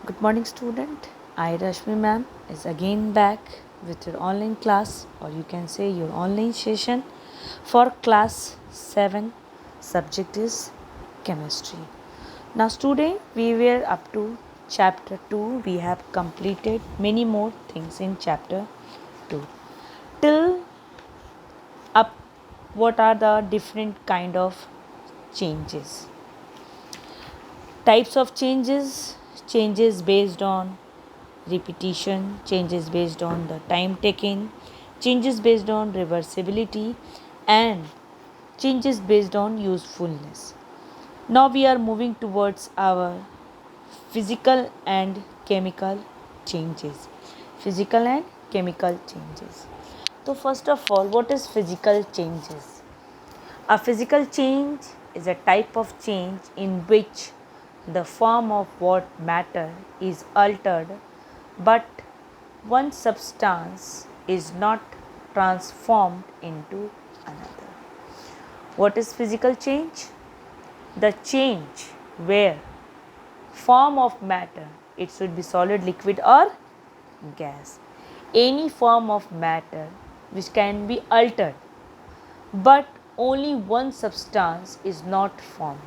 Good morning, student. I, Rashmi ma'am, is again back with your online class, or you can say your online session for class 7. Subject is chemistry. Now, student, we were up to chapter 2. We have completed many more things in chapter 2. Till up, what are the different kind of changes? Types of changes based on repetition, changes based on the time taken, changes based on reversibility, and changes based on usefulness. Now we are moving towards our physical and chemical changes. Physical and chemical changes. So first of all, what is physical changes? A physical change is a type of change in which the form of what matter is altered, but one substance is not transformed into another. What is physical change? The change where form of matter, it should be solid, liquid, or gas. Any form of matter which can be altered, but only one substance is not formed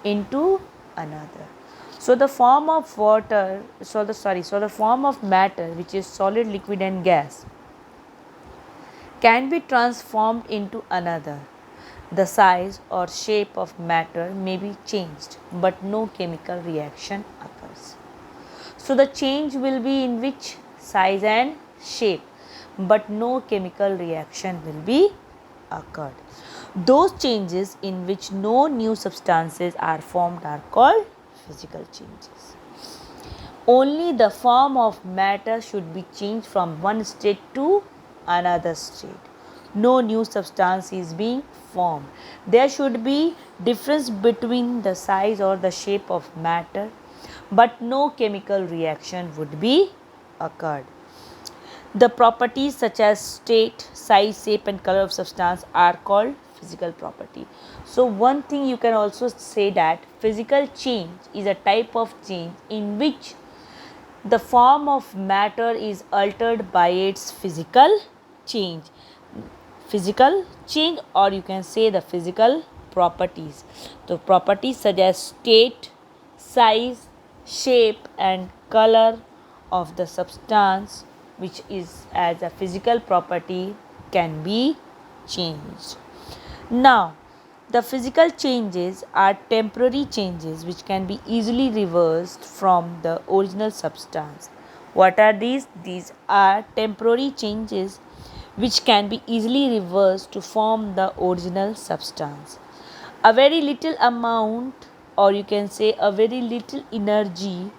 into another. So the form of form of matter, which is solid, liquid, and gas, can be transformed into another. The size or shape of matter may be changed, but no chemical reaction occurs. So the change will be in which size and shape, but no chemical reaction will be occurred. Those changes in which no new substances are formed are called physical changes. Only the form of matter should be changed from one state to another state. No new substance is being formed. There should be difference between the size or the shape of matter, but no chemical reaction would be occurred. The properties such as state, size, shape, and color of substance are called physical property. So one thing you can also say that physical change is a type of change in which the form of matter is altered by its physical change, or you can say the physical properties. So properties such as state, size, shape, and color of the substance, which is as a physical property, can be changed. Now, the physical changes are temporary changes which can be easily reversed from the original substance. What are these? These are temporary changes which can be easily reversed to form the original substance. A very little amount, or you can say a very little energy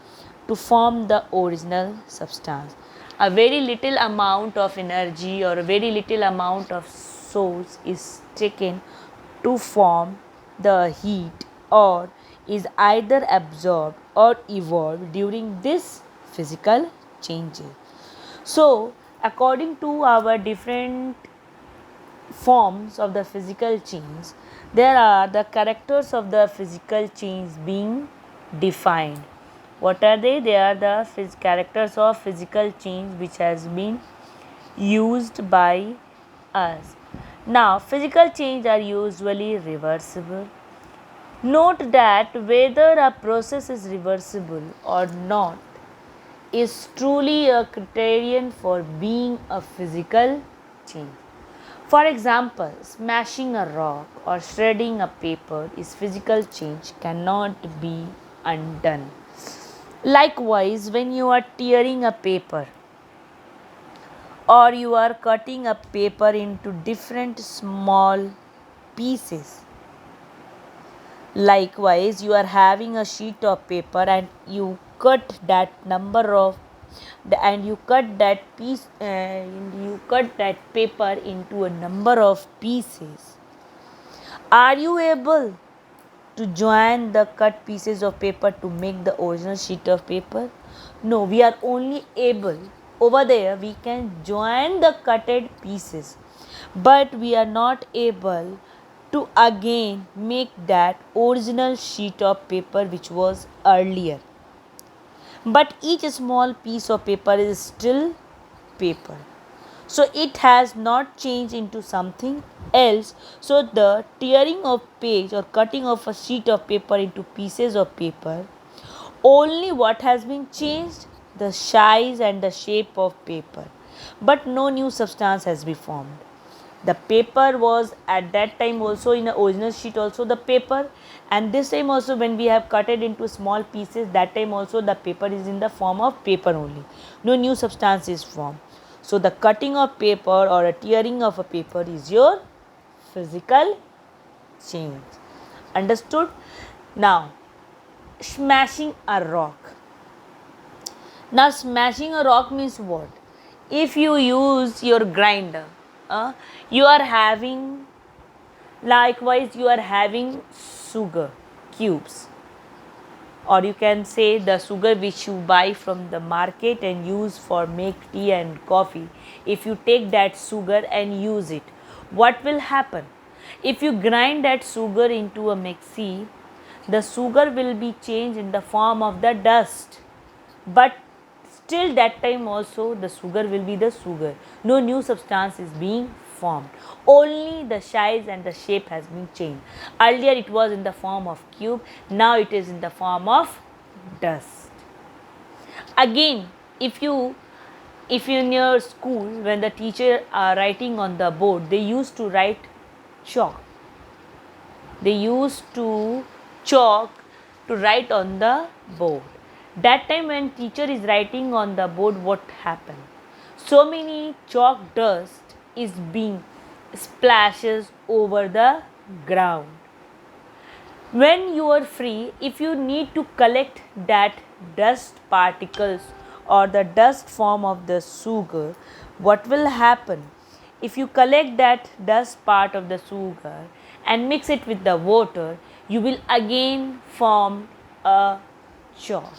to form the original substance. A very little amount of energy or a very little amount of source is taken to form the heat, or is either absorbed or evolved during this physical changes. So, according to our different forms of the physical change, there are the characters of the physical change being defined. What are they? They are the characters of physical change which has been used by us. Now, physical change are usually reversible. Note that whether a process is reversible or not is truly a criterion for being a physical change. For example, smashing a rock or shredding a paper is physical change, cannot be undone. Likewise, when you are tearing a paper or you are cutting a paper into different small pieces, likewise, you are having a sheet of paper and you cut that number of and you cut that piece and you cut that paper into a number of pieces. Are you able to join the cut pieces of paper to make the original sheet of paper? No, we are only able, over there we can join the cutted pieces, but we are not able to again make that original sheet of paper which was earlier. but each small piece of paper is still paper. So it has not changed into something else. So the tearing of page or cutting of a sheet of paper into pieces of paper, only what has been changed, the size and the shape of paper, but no new substance has been formed. The paper was at that time also in the original sheet also the paper, and this time also when we have cut it into small pieces, that time also the paper is in the form of paper only. No new substance is formed. So the cutting of paper or a tearing of a paper is your physical change. Understood? Now, smashing a rock. Now, smashing a rock means what? If you use your grinder, you are having, likewise, you are having sugar cubes, or you can say the sugar which you buy from the market and use for make tea and coffee. If you take that sugar and use it, what will happen? If you grind that sugar into a mixie, the sugar will be changed in the form of the dust, but still that time also the sugar will be the sugar. No new substance is being formed, only the size and the shape has been changed. Earlier it was in the form of cube, now it is in the form of dust. Again, if you in your school, when the teacher are writing on the board, they used to write chalk. They used to chalk to write on the board. That time when teacher is writing on the board, what happened? So many chalk dust is being splashes over the ground. When you are free, if you need to collect that dust particles or the dust form of the sugar, what will happen? If you collect that dust part of the sugar and mix it with the water, you will again form a chalk.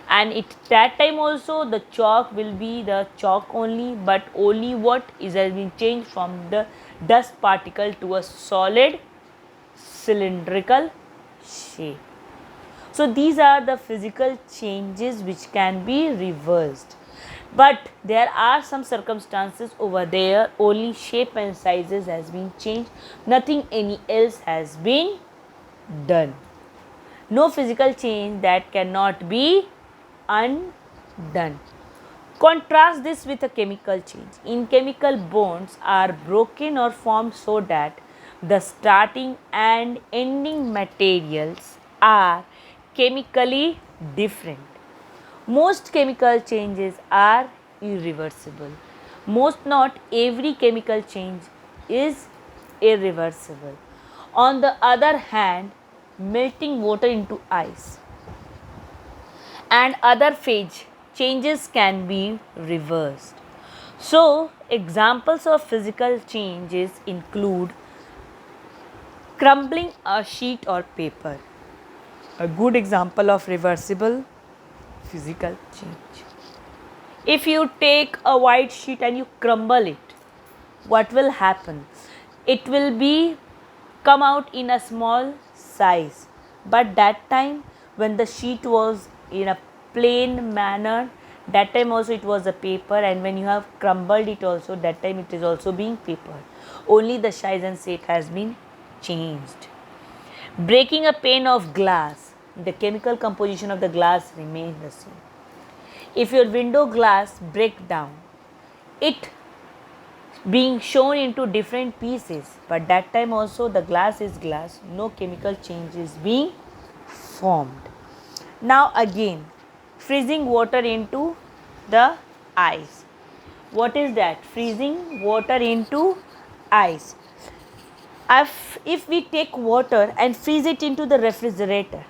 And it that time also the chalk will be the chalk only, but only what is has been changed from the dust particle to a solid cylindrical shape. So these are the physical changes which can be reversed. But there are some circumstances over there, only shape and sizes has been changed, nothing any else has been done. No physical change that cannot be undone. Contrast this with a chemical change. In chemical, bonds are broken or formed so that the starting and ending materials are chemically different. Most chemical changes are irreversible. Most, not every chemical change is irreversible. On the other hand, melting water into ice and other phase changes can be reversed. So, examples of physical changes include crumbling a sheet or paper, a good example of reversible physical change. If you take a white sheet and you crumble it, what will happen? It will be come out in a small size, but that time when the sheet was in a plain manner, that time also it was a paper, and when you have crumbled it also, that time it is also being paper, only the size and shape has been changed. Breaking a pane of glass, the chemical composition of the glass remains the same. If your window glass break down, it being shown into different pieces, but that time also the glass is glass, no chemical change is being formed. Now again, freezing water into the ice. What is that? Freezing water into ice. If we take water and freeze it into the refrigerator,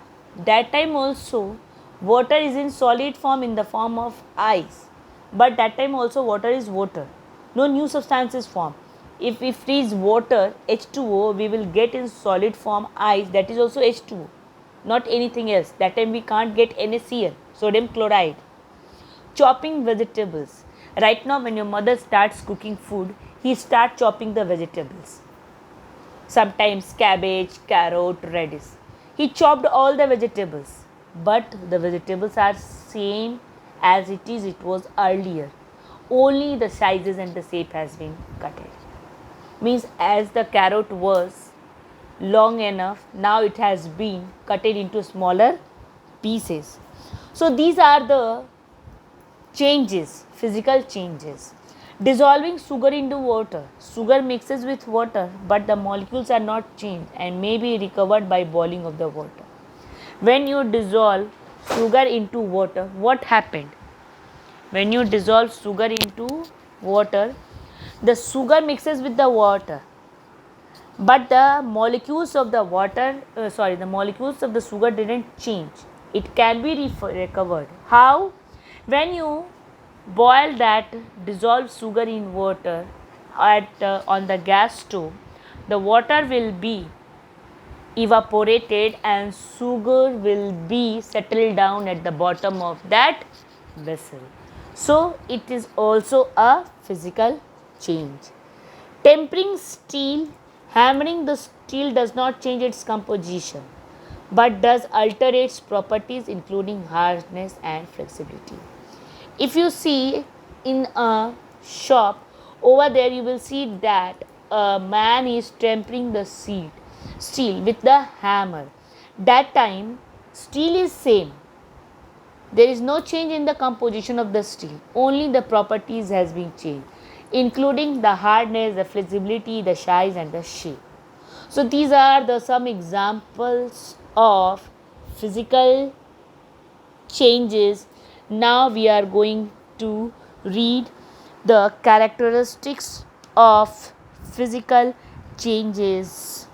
that time also water is in solid form in the form of ice, but that time also water is water, no new substance is formed. If we freeze water H2O, we will get in solid form ice, that is also H2O, not anything else. That time we can't get NaCl, sodium chloride. Chopping vegetables. Right now when your mother starts cooking food, he starts chopping the vegetables. Sometimes cabbage, carrot, radish. He chopped all the vegetables. but the vegetables are same as it was earlier. Only the sizes and the shape has been cutted. Means as the carrot was long enough, now it has been cutted into smaller pieces. So these are the changes, physical changes. Dissolving sugar into water. Sugar mixes with water, but the molecules are not changed and may be recovered by boiling of the water. When you dissolve sugar into water, what happened? When you dissolve sugar into water, the sugar mixes with the water, but the molecules of the the molecules of the sugar didn't change. It can be recovered. How? When you boil that dissolved sugar in water on the gas stove, the water will be evaporated and sugar will be settled down at the bottom of that vessel. So it is also a physical change. Tempering steel, hammering the steel does not change its composition, but does alter its properties including hardness and flexibility. If you see in a shop, over there you will see that a man is tempering the steel with the hammer. That time steel is same. There is no change in the composition of the steel, only the properties has been changed, including the hardness, the flexibility, the size and the shape. So these are the some examples of physical changes. Now we are going to read the characteristics of physical changes.